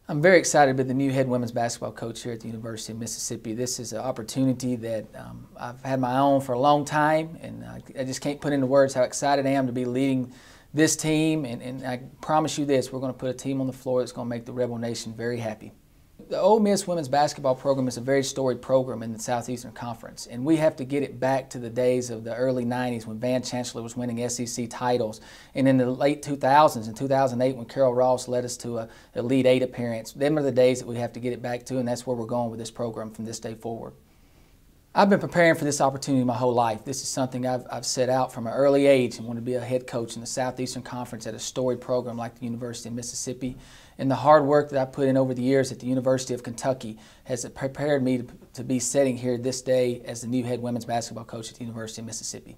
I'm very excited to be the new head women's basketball coach here at the University of Mississippi. This is an opportunity that I've had my own for a long time, and I just can't put into words how excited I am to be leading this team. And I promise you this, we're going to put a team on the floor that's going to make the Rebel Nation very happy. The Ole Miss women's basketball program is a very storied program in the Southeastern Conference, and we have to get it back to the days of the early 90s when Van Chancellor was winning SEC titles, and in the late 2000s, in 2008 when Carol Ross led us to a Elite Eight appearance. Them are the days that we have to get it back to, and that's where we're going with this program from this day forward. I've been preparing for this opportunity my whole life. This is something I've set out from an early age and wanted to be a head coach in the Southeastern Conference at a storied program like the University of Mississippi. And the hard work that I've put in over the years at the University of Kentucky has prepared me to be sitting here this day as the new head women's basketball coach at the University of Mississippi.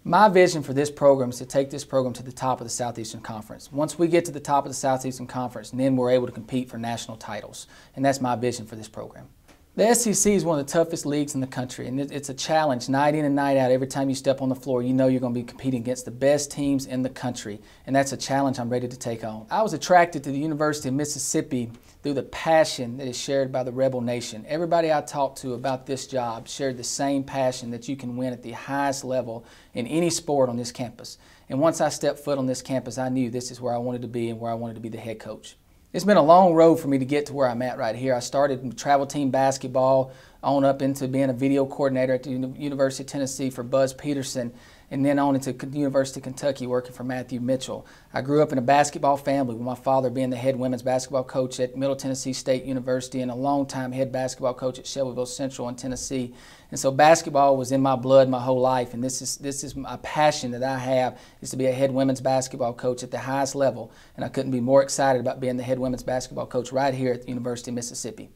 My vision for this program is to take this program to the top of the Southeastern Conference. Once we get to the top of the Southeastern Conference, then we're able to compete for national titles. And that's my vision for this program. The SEC is one of the toughest leagues in the country, and it's a challenge night in and night out. Every time you step on the floor, you know you're going to be competing against the best teams in the country, and that's a challenge I'm ready to take on. I was attracted to the University of Mississippi through the passion that is shared by the Rebel Nation. Everybody I talked to about this job shared the same passion that you can win at the highest level in any sport on this campus. And once I stepped foot on this campus, I knew this is where I wanted to be and where I wanted to be the head coach. It's been a long road for me to get to where I'm at right here. I started in travel team basketball, on up into being a video coordinator at the University of Tennessee for Buzz Peterson, and then on into the University of Kentucky working for Matthew Mitchell. I grew up in a basketball family with my father being the head women's basketball coach at Middle Tennessee State University and a longtime head basketball coach at Shelbyville Central in Tennessee. And so basketball was in my blood my whole life, and this is my passion that I have, is to be a head women's basketball coach at the highest level. And I couldn't be more excited about being the head women's basketball coach right here at the University of Mississippi.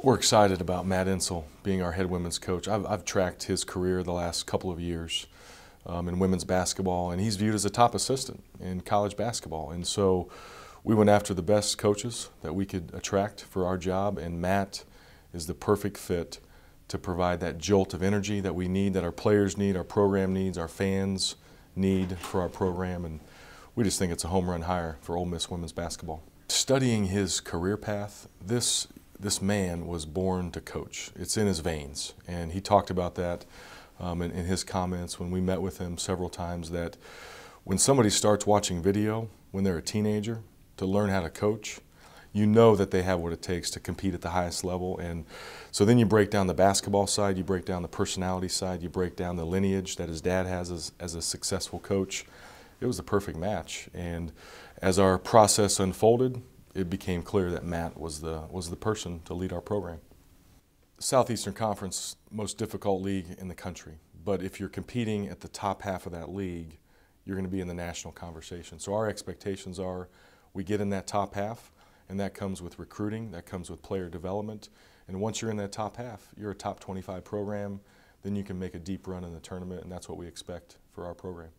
We're excited about Matt Insell being our head women's coach. I've tracked his career the last couple of years in women's basketball, and he's viewed as a top assistant in college basketball. And so we went after the best coaches that we could attract for our job, and Matt is the perfect fit to provide that jolt of energy that we need, that our players need, our program needs, our fans need for our program, and we just think it's a home run hire for Ole Miss women's basketball. Studying his career path, this man was born to coach. It's in his veins, and he talked about that in his comments when we met with him several times, that when somebody starts watching video when they're a teenager to learn how to coach, you know that they have what it takes to compete at the highest level. And so then you break down the basketball side, you break down the personality side, you break down the lineage that his dad has as a successful coach. It was the perfect match, and as our process unfolded, it became clear that Matt was the person to lead our program. The Southeastern Conference, most difficult league in the country, but if you're competing at the top half of that league, you're going to be in the national conversation. So our expectations are we get in that top half, and that comes with recruiting, that comes with player development, and once you're in that top half, you're a top 25 program, then you can make a deep run in the tournament, and that's what we expect for our program.